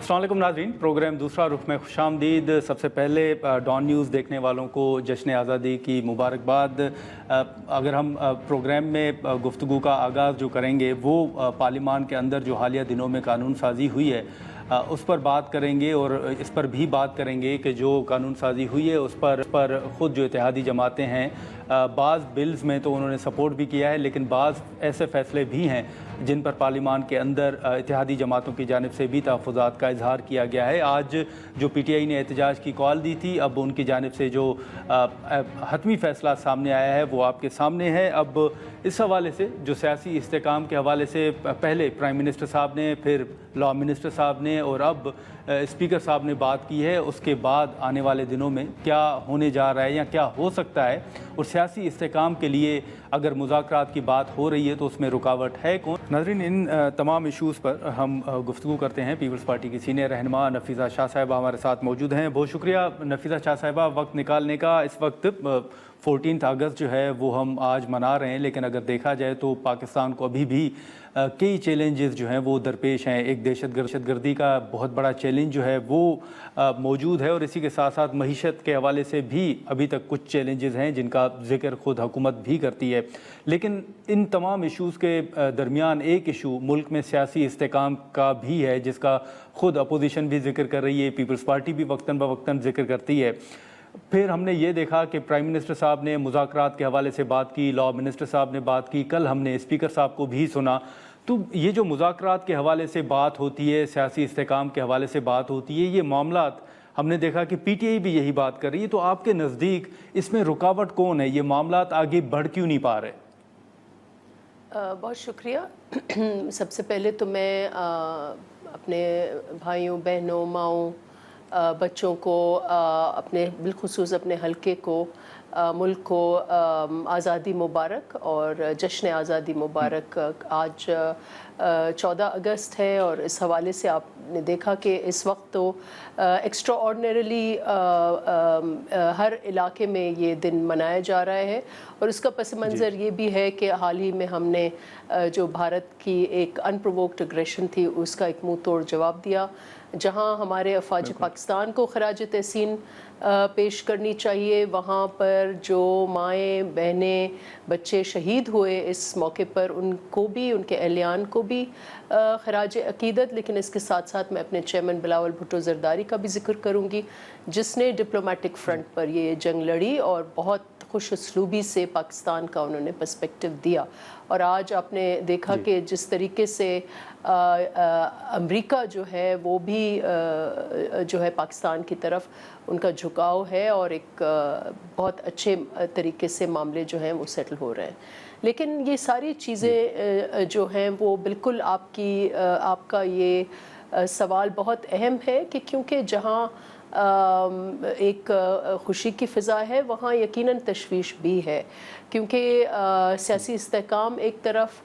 अस्सलाम वालेकुम नाज़रीन, प्रोग्राम दूसरा रुख में खुशामदीद। सबसे पहले डॉन न्यूज़ देखने वालों को जश्न आज़ादी की मुबारकबाद। अगर हम प्रोग्राम में गुफ्तगू का आगाज़ जो करेंगे वो पार्लिमान के अंदर जो हालिया दिनों में कानून साज़ी हुई है उस पर बात करेंगे और इस पर भी बात करेंगे कि जो कानून साज़ी हुई है उस पर ख़ुद जो इत्तेहादी जमातें हैं बाज़ बिल्स में तो उन्होंने सपोर्ट भी किया है, लेकिन बाज़ ऐसे फ़ैसले भी हैं जिन पर पार्लिमान के अंदर इत्तेहादी जमातों की जानिब से भी तहफ़्फ़ुज़ात का इजहार किया गया है। आज जो PTI ने एहतजाज की कॉल दी थी, अब उनकी जानिब से जो हतमी फ़ैसला सामने आया है वो आपके सामने है। अब इस हवाले से जो सियासी इस्तेकाम के हवाले से पहले प्राइम मिनिस्टर साहब ने, फिर लॉ मिनिस्टर साहब ने और अब स्पीकर साहब ने बात की है, उसके बाद आने वाले दिनों में क्या होने जा रहा है या क्या हो सकता है, और सियासी इस्तेकाम के लिए अगर मुज़ाकरात की बात हो रही है तो उसमें रुकावट है कौन। नाज़रीन, इन तमाम इशूज़ पर हम गुफ्तगू करते हैं। पीपल्स पार्टी की सीनियर रहनुमा नफ़ीसा शाह साहिबा हमारे साथ मौजूद हैं। बहुत शुक्रिया नफ़ीसा शाह साहिबा वक्त निकालने का। इस वक्त 14 अगस्त जो है वो हम आज मना रहे हैं, लेकिन अगर देखा जाए तो पाकिस्तान को अभी भी कई चैलेंजेस जो हैं वो दरपेश हैं। एक दहशतगर्दी का बहुत बड़ा चैलेंज जो है वो मौजूद है और इसी के साथ साथ मईशत के हवाले से भी अभी तक कुछ चैलेंजेस हैं जिनका जिक्र खुद हुकूमत भी करती है। लेकिन इन तमाम इशूज़ के दरमियान एक इशू मुल्क में सियासी इस्तेकाम का भी है जिसका खुद अपोजिशन भी जिक्र कर रही है, पीपल्स पार्टी भी वक्तन बवक्तन जिक्र करती है। फिर हमने ये देखा कि प्राइम मिनिस्टर साहब ने मुज़ाकरात के हवाले से बात की, लॉ मिनिस्टर साहब ने बात की, कल हमने स्पीकर साहब को भी सुना। तो ये जो मुज़ाकरात के हवाले से बात होती है, सियासी इस्तेकाम के हवाले से बात होती है, ये मामलात हमने देखा कि PTI भी यही बात कर रही है। तो आपके नज़दीक इसमें रुकावट कौन है? ये मामलात आगे बढ़ क्यों नहीं पा रहे? बहुत शुक्रिया। सबसे पहले तो मैं अपने भाइयों बहनों माओं बच्चों को अपने बिलखुसूस अपने हलके को मुल्क को आज़ादी मुबारक और जश्न आज़ादी मुबारक। आज 14 अगस्त है और इस हवाले से आपने देखा कि इस वक्त तो एक्स्ट्रा ऑर्डिनरीली हर इलाके में ये दिन मनाया जा रहा है और उसका पस मंज़र ये भी है कि हाल ही में हमने जो भारत की एक अनप्रोवोक्ड एग्रेशन थी उसका एक मुँह तोड़ जवाब दिया, जहां हमारे अफवाज पाकिस्तान को खराज तहसीन पेश करनी चाहिए। वहाँ पर जो माएँ बहनें बच्चे शहीद हुए इस मौके पर उनको भी, उनके अहलियान को भी खराज अकीदत। लेकिन इसके साथ साथ मैं अपने चेयरमैन बिलावल भुट्टो ज़रदारी का भी जिक्र करूँगी जिसने डिप्लोमेटिक फ्रंट पर ये जंग लड़ी और बहुत खुश उसलूबी से पाकिस्तान का उन्होंने पर्सपेक्टिव दिया। और आज आपने देखा कि जिस तरीके से अमेरिका जो है वो भी जो है पाकिस्तान की तरफ उनका झुकाव है और एक बहुत अच्छे तरीके से मामले जो हैं वो सेटल हो रहे हैं। लेकिन ये सारी चीज़ें जो हैं वो बिल्कुल आपका ये सवाल बहुत अहम है कि क्योंकि जहाँ एक खुशी की फ़िज़ा है वहाँ यकीनन तशवीश भी है, क्योंकि सियासी इस्तेहकाम एक तरफ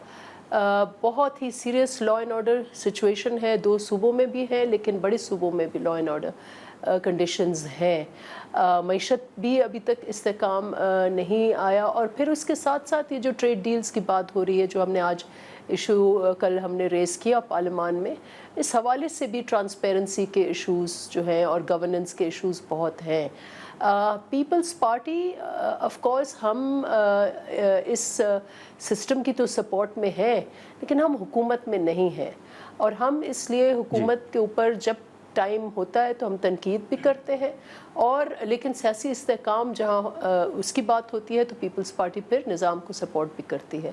बहुत ही serious law and order situation है, 2 सूबों में भी है लेकिन बड़े सूबों में भी लॉ एंड ऑर्डर कंडीशंस हैं। मईशत भी अभी तक इस्तेहकाम नहीं आया और फिर उसके साथ साथ ये जो ट्रेड डील्स की बात हो रही है जो हमने आज इशू कल हमने रेस किया पार्लियामान में, इस हवाले से भी ट्रांसपेरेंसी के इश्यूज़ जो हैं और गवर्नेंस के इश्यूज़ बहुत हैं। पीपल्स पार्टी ऑफ कोर्स हम इस सिस्टम की तो सपोर्ट में हैं लेकिन हम हुकूमत में नहीं हैं और हम इसलिए हुकूमत के ऊपर जब टाइम होता है तो हम तनकीद भी करते हैं और लेकिन सियासी इस्तेहकाम जहाँ उसकी बात होती है तो पीपल्स पार्टी फिर निज़ाम को सपोर्ट भी करती है।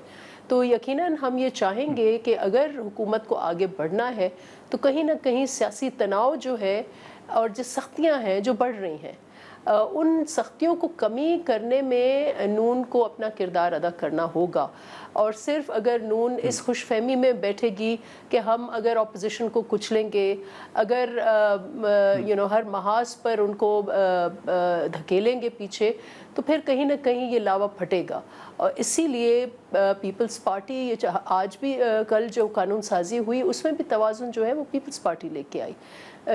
तो यकीनन हम ये चाहेंगे कि अगर हुकूमत को आगे बढ़ना है तो कहीं ना कहीं सियासी तनाव जो है और जो सख्तियाँ हैं जो बढ़ रही हैं उन सख्तियों को कमी करने में नून को अपना किरदार अदा करना होगा। और सिर्फ अगर नून इस खुशफहमी में बैठेगी कि हम अगर अपोजिशन को कुचलेंगे, अगर हर महाज पर उनको धकेलेंगे पीछे, تو پھر کہیں نہ کہیں یہ لاوا پھٹے گا. اور اسی لیے پیپلز پارٹی آج بھی کل جو قانون سازی ہوئی اس میں بھی توازن جو ہے وہ پیپلز پارٹی لے کے آئی.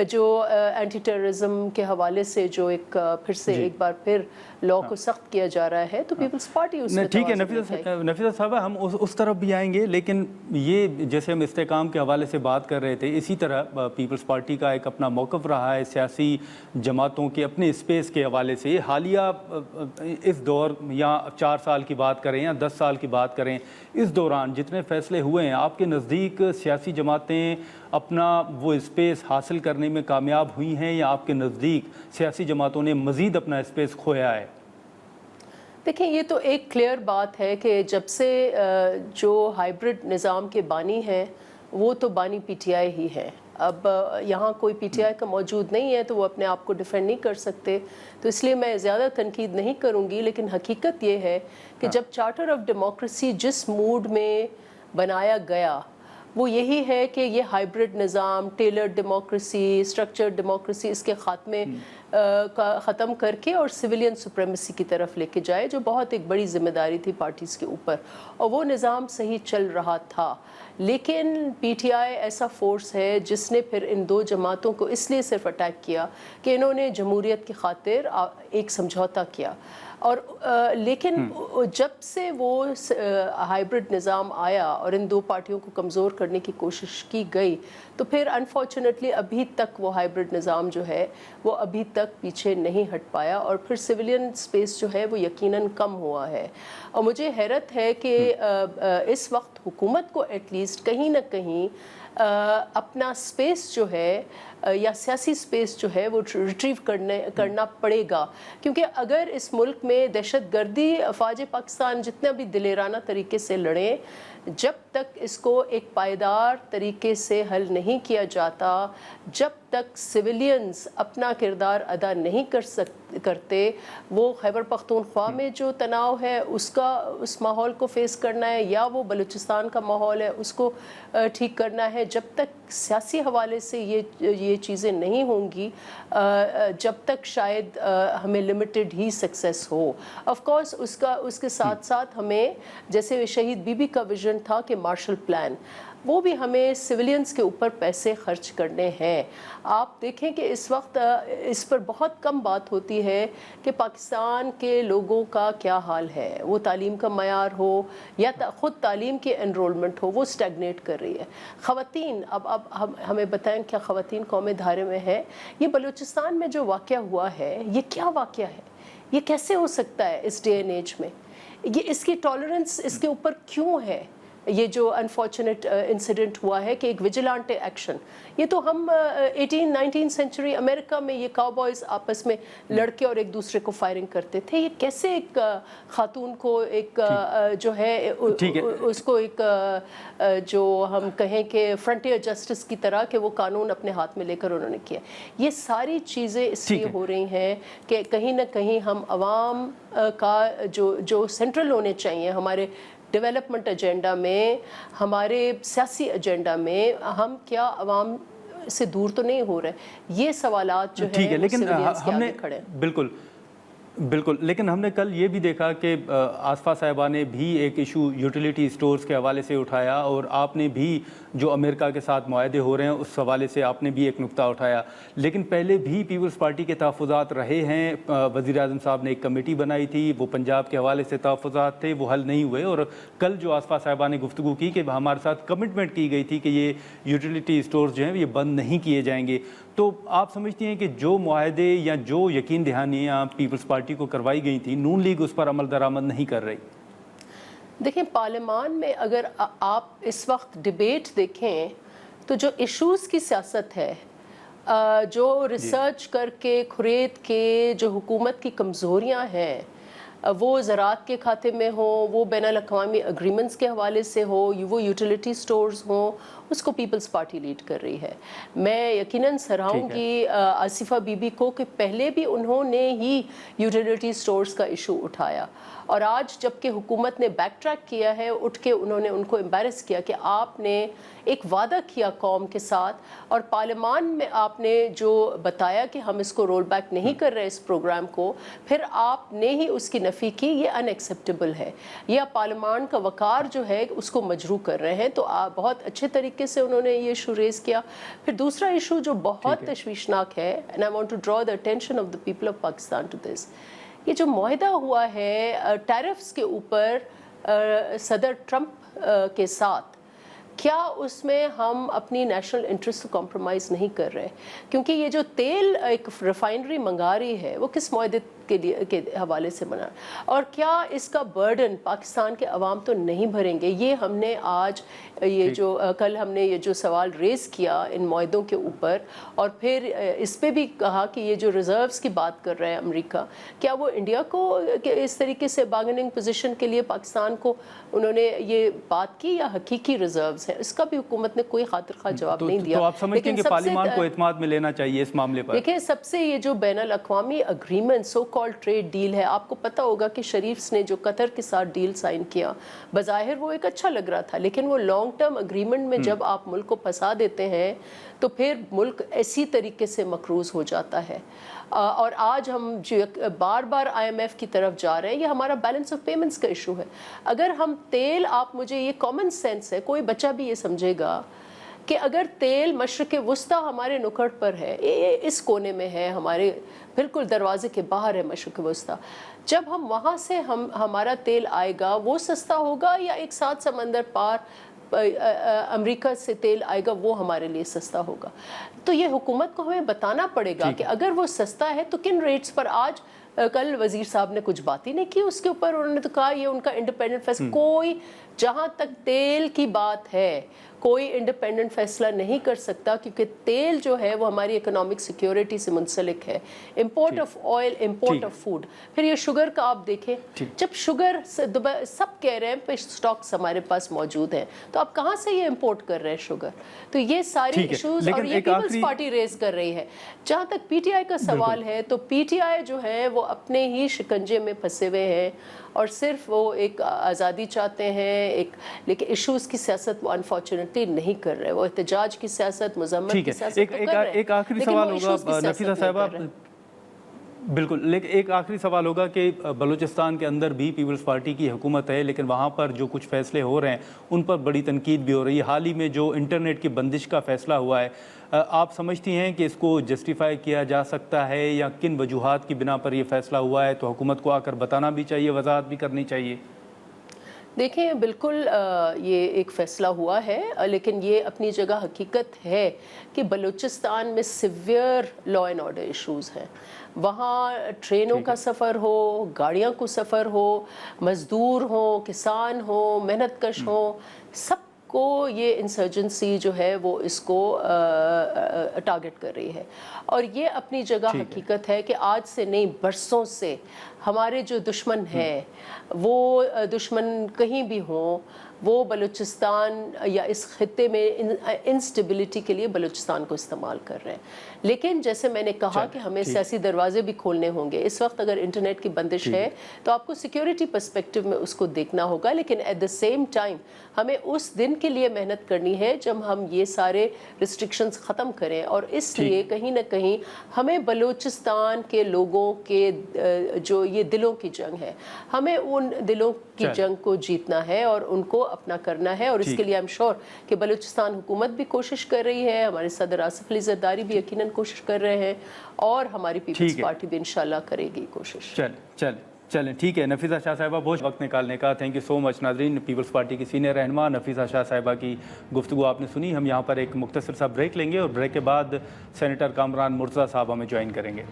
جو اینٹی ٹیررزم کے حوالے سے جو ایک پھر سے ایک بار پھر لا کو سخت کیا جا رہا ہے تو پیپلز پارٹی اس میں ٹھیک ہے. نفیسہ صاحبہ ہم اس طرف بھی آئیں گے، لیکن یہ جیسے ہم استحکام کے حوالے سے بات کر رہے تھے، اسی طرح پیپلز پارٹی کا ایک اپنا موقف رہا ہے سیاسی جماعتوں کے اپنے اسپیس کے حوالے سے. حالیہ اس دور یا 4 سال کی بات کریں یا 10 سال کی بات کریں، اس دوران جتنے فیصلے ہوئے ہیں، آپ کے نزدیک سیاسی جماعتیں اپنا وہ اسپیس حاصل کرنے میں کامیاب ہوئی ہیں یا آپ کے نزدیک سیاسی جماعتوں نے مزید اپنا اسپیس کھویا ہے؟ دیکھیں، یہ تو ایک کلیئر بات ہے کہ جب سے جو ہائیبرڈ نظام کے بانی ہیں وہ تو بانی پی ٹی آئی ہی ہیں. اب یہاں کوئی پی ٹی آئی کا موجود نہیں ہے تو وہ اپنے آپ کو ڈیفینڈ نہیں کر سکتے، تو اس لیے میں زیادہ تنقید نہیں کروں گی. لیکن حقیقت یہ ہے کہ جب چارٹر آف ڈیموکریسی جس موڈ میں بنایا گیا وہ یہی ہے کہ یہ ہائیبرڈ نظام، ٹیلرڈ ڈیموکریسی، اسٹرکچرڈ ڈیموکریسی، اس کے خاتمے ختم کر کے اور سویلین سپریمیسی کی طرف لے کے جائے، جو بہت ایک بڑی ذمہ داری تھی پارٹیز کے اوپر، اور وہ نظام صحیح چل رہا تھا. لیکن پی ٹی آئی ایسا فورس ہے جس نے پھر ان دو جماعتوں کو اس لیے صرف اٹیک کیا کہ انہوں نے جمہوریت کی خاطر ایک سمجھوتا کیا. اور لیکن جب سے وہ ہائیبرڈ نظام آیا اور ان دو پارٹیوں کو کمزور کرنے کی کوشش کی گئی تو پھر انفارچونیٹلی ابھی تک وہ ہائیبرڈ نظام جو ہے وہ ابھی تک پیچھے نہیں ہٹ پایا، اور پھر سویلین سپیس جو ہے وہ یقیناً کم ہوا ہے. اور مجھے حیرت ہے کہ اس وقت حکومت کو ایٹ لیسٹ کہیں نہ کہیں اپنا سپیس جو ہے یا سیاسی سپیس جو ہے وہ ریٹریو کرنا پڑے گا، کیونکہ اگر اس ملک میں دہشت گردی افواج پاکستان جتنا بھی دلیرانہ طریقے سے لڑیں، جب تک اس کو ایک پائیدار طریقے سے حل نہیں کیا جاتا، جب تک سویلینز اپنا کردار ادا نہیں کرتے، وہ خیبر پختونخوا میں جو تناؤ ہے اس ماحول کو فیس کرنا ہے، یا وہ بلوچستان کا ماحول ہے اس کو ٹھیک کرنا ہے، جب تک سیاسی حوالے سے یہ چیزیں نہیں ہوں گی، جب تک شاید ہمیں لمیٹڈ ہی سکسیس ہو. آف کورس اس کے ساتھ ساتھ ہمیں جیسے شہید بی بی کا ویژن تھا کہ مارشل پلان، وہ بھی ہمیں سویلینز کے اوپر پیسے خرچ کرنے ہیں. آپ دیکھیں کہ اس وقت اس پر بہت کم بات ہوتی ہے کہ پاکستان کے لوگوں کا کیا حال ہے، وہ تعلیم کا معیار ہو یا خود تعلیم کی انرولمنٹ ہو، وہ سٹیگنیٹ کر رہی ہے. خواتین، اب ہمیں بتائیں کیا خواتین قومی دھارے میں ہے؟ یہ بلوچستان میں جو واقعہ ہوا ہے یہ کیا واقعہ ہے؟ یہ کیسے ہو سکتا ہے اس ڈے اینڈ ایج میں؟ یہ اس کی ٹالرنس اس کے اوپر کیوں ہے؟ یہ جو انفارچونیٹ انسیڈنٹ ہوا ہے کہ ایک ویجیلانٹے ایکشن، یہ تو ہم 18-19 سینچری امریکہ میں یہ کاؤ بوائز آپس میں لڑکے اور ایک دوسرے کو فائرنگ کرتے تھے. یہ کیسے ایک خاتون کو ایک جو ہے اس کو ایک جو ہم کہیں کہ فرنٹیئر جسٹس کی طرح کہ وہ قانون اپنے ہاتھ میں لے کر انہوں نے کیا. یہ ساری چیزیں اس لیے ہو رہی ہیں کہ کہیں نہ کہیں ہم عوام کا جو سینٹرل ہونے چاہیے ہمارے ڈیولپمنٹ ایجنڈا میں، ہمارے سیاسی ایجنڈا میں، ہم کیا عوام سے دور تو نہیں ہو رہے؟ یہ سوالات جو ہیں لیکن ہم نے کھڑے. بالکل لیکن ہم نے کل یہ بھی دیکھا کہ آصفہ صاحبہ نے بھی ایک ایشو یوٹیلیٹی سٹورز کے حوالے سے اٹھایا، اور آپ نے بھی جو امریکہ کے ساتھ معاہدے ہو رہے ہیں اس حوالے سے آپ نے بھی ایک نقطہ اٹھایا. لیکن پہلے بھی پیپلز پارٹی کے تحفظات رہے ہیں. وزیر اعظم صاحب نے ایک کمیٹی بنائی تھی، وہ پنجاب کے حوالے سے تحفظات تھے، وہ حل نہیں ہوئے. اور کل جو آصفہ صاحبہ نے گفتگو کی کہ ہمارے ساتھ کمٹمنٹ کی گئی تھی کہ یہ یوٹیلیٹی سٹورز جو ہیں یہ بند نہیں کیے جائیں گے. تو آپ سمجھتی ہیں کہ جو معاہدے یا جو یقین دہانیاں پیپلز پارٹی کو کروائی گئی تھیں، نون لیگ اس پر عمل درآمد نہیں کر رہی؟ دیکھیں، پارلیمان میں اگر آپ اس وقت ڈیبیٹ دیکھیں تو جو ایشوز کی سیاست ہے، جو ریسرچ کر کے کھرید کے جو حکومت کی کمزوریاں ہیں، وہ ज़राअت کے खाते में हो, वो बैनुल अक़वामी एग्रीमेंट्स के हवाले से हो, वो यूटिलिटी स्टोर्स हों, उसको पीपल्स पार्टी लीड कर रही है। मैं यकीनन सराहूँगी आसिफा बीबी को कि पहले भी उन्होंने ही यूटिलिटी स्टोर्स का इशू उठाया, और आज जबकि हुकूमत ने बैक ट्रैक किया है, उठ के उन्होंने उनको एम्बैरस किया कि आपने एक वादा किया कौम के साथ और पार्लियामान में आपने जो बताया कि हम इसको रोल बैक नहीं कर रहे इस प्रोग्राम को, फिर आपने ही उसकी नफ़ी की। ये अनएक्सेप्टेबल है। ये पार्लियामान का वक़ार जो है उसको मजरू कर रहे हैं। तो आप बहुत अच्छे तरीके से उन्होंने ये इशू रेज़ किया। फिर दूसरा इशू जो बहुत तशवीशनाक है, and I want to draw the attention of the people of Pakistan to this, ये जो मुआहदा हुआ है टैरिफ्स के ऊपर सदर ट्रंप के साथ, क्या उसमें हम अपनी नेशनल इंटरेस्ट को कॉम्प्रोमाइज़ नहीं कर रहे? क्योंकि ये जो तेल एक रिफाइनरी मंगा रही है वो किस मुआहदे के हवाले से बना, और क्या इसका बर्डन पाकिस्तान के अवाम तो नहीं भरेंगे? ये हमने आज ये जो कल हमने ये जो सवाल रेज़ किया इन मुआहदों के ऊपर, और फिर इस पे भी कहा कि ये जो रिज़र्व्स की बात कर रहा है अमेरिका, क्या वो इंडिया को इस तरीके से बार्गेनिंग पोजीशन के लिए पाकिस्तान को उन्होंने ये बात की, या हकीकी रिज़र्व्स हैं? इसका भी हुकूमत ने कोई खातिर खा जवाब नहीं दिया। तो आप समझते हैं कि पार्लियामान को एतमाद में लेना चाहिए इस मामले पर? देखिए, सबसे ये जो बैनुल अक़वामी agreement so called trade deal है, आपको पता होगा कि शरीफ्स ने जो कतर के साथ डील साइन किया, बज़ाहिर वो एक अच्छा लग रहा था, लेकिन वो लॉन्ग टर्म एग्रीमेंट में जब आप मुल्क को फंसा देते हैं तो फिर मुल्क ऐसी तरीके से मकरूज़ हो जाता है। और आज हम जो बार बार IMF की तरफ जा रहे हैं, ये हमारा बैलेंस ऑफ पेमेंट्स का इशू है। अगर हम तेल, आप मुझे ये कॉमन सेंस है, कोई बच्चा भी ये समझेगा कि अगर तेल मशरक़ वुस्ता हमारे नुकड़ पर है, इस कोने में है, हमारे बिल्कुल दरवाजे के बाहर है मशरक़ वुस्ता, जब हम वहाँ से हमारा तेल आएगा वो सस्ता होगा, या एक 7 समंदर पार अमेरिका से तेल आएगा वो हमारे लिए सस्ता होगा? तो ये हुकूमत को हमें बताना पड़ेगा कि अगर वो सस्ता है तो किन रेट्स पर। आज कल वजीर साहब ने कुछ बात ही नहीं की उसके ऊपर, उन्होंने तो कहा ये उनका इंडिपेंडेंट फैसला। कोई, जहाँ तक तेल की बात है, कोई इंडिपेंडेंट फैसला नहीं कर सकता, क्योंकि तेल जो है वो हमारी इकोनॉमिक सिक्योरिटी से मुंसलिक है। Import of oil, import of food. फिर ये शुगर का आप देखें, जब शुगर सब कह रहे हैं स्टॉक्स हमारे पास मौजूद हैं, तो आप कहाँ से ये इंपोर्ट कर रहे हैं शुगर? तो ये सारी इश्यूज और ये पीपल्स पार्टी रेज कर रही है। जहाँ तक PTI का सवाल है, तो PTI जो है वो अपने ही शिकंजे में फंसे हुए हैं, और सिर्फ वो एक आज़ादी चाहते हैं, लेकिन इश्यूज़ की सियासत वो अनफॉर्चुनेटली नहीं कर रहे। वो एहतजाज की सियासत, मज़म्मत की सियासत तो कर रहे हैं। एक आखिरी सवाल होगा नफीसा साहिबा, बिल्कुल, लेकिन एक आखिरी सवाल होगा कि बलूचिस्तान के अंदर भी पीपल्स पार्टी की हुकूमत है, लेकिन वहाँ पर जो कुछ फैसले हो रहे हैं उन पर बड़ी तनकीद भी हो रही है। हाल ही में जो इंटरनेट की बंदिश का फैसला हुआ है, आप समझती हैं कि इसको जस्टिफाई किया जा सकता है, या किन वजूहात की बिना पर यह फैसला हुआ है? तो हुकूमत को आकर बताना भी चाहिए, वजाहत भी करनी चाहिए। देखिए, बिल्कुल ये एक फ़ैसला हुआ है, लेकिन ये अपनी जगह हकीकत है कि बलूचिस्तान में severe law and order issues हैं। वहाँ ट्रेनों का सफ़र हो, गाड़ियों को सफ़र हो, मज़दूर हो, किसान हो, मेहनत कश हो, सब को ये इंसर्जेंसी जो है वो इसको टारगेट कर रही है। और ये अपनी जगह हकीकत है कि आज से नहीं, बरसों से हमारे जो दुश्मन हैं, वो दुश्मन कहीं भी हों, वो बलूचिस्तान या इस खित्ते में इंस्टेबिलिटी के लिए बलूचिस्तान को इस्तेमाल कर रहे हैं। लेकिन जैसे मैंने कहा कि हमें सियासी दरवाजे भी खोलने होंगे। इस वक्त अगर इंटरनेट की बंदिश है तो आपको सिक्योरिटी पर्सपेक्टिव में उसको देखना होगा, लेकिन एट द सेम टाइम हमें उस दिन के लिए मेहनत करनी है जब हम ये सारे रिस्ट्रिक्शंस ख़त्म करें। और इसलिए कहीं ना कहीं हमें बलूचिस्तान के लोगों के जो ये दिलों की जंग है, हमें उन दिलों की जंग को जीतना है और उनको अपना करना है। और इसके लिए आई एम श्योर कि बलूचिस्तान हुकूमत भी कोशिश कर रही है, हमारे सदर आसिफ अली ज़रदारी भी यकीनन कोशिश कर रहे हैं, और हमारी पीपल्स पार्टी भी इंशाल्लाह करेगी कोशिश। चलें ठीक है। नफीसा शाह साहिबा, बहुत वक्त निकालने का थैंक यू सो मच। नाज़रीन, पीपल्स पार्टी की सीनियर रहनुमा नफीसा शाह साहिबा की गुफ्तगू आपने सुनी। हम यहाँ पर एक मुख्तसर सा ब्रेक लेंगे और ब्रेक के बाद सेनेटर कामरान मुर्तज़ा साहब हमें ज्वाइन करेंगे।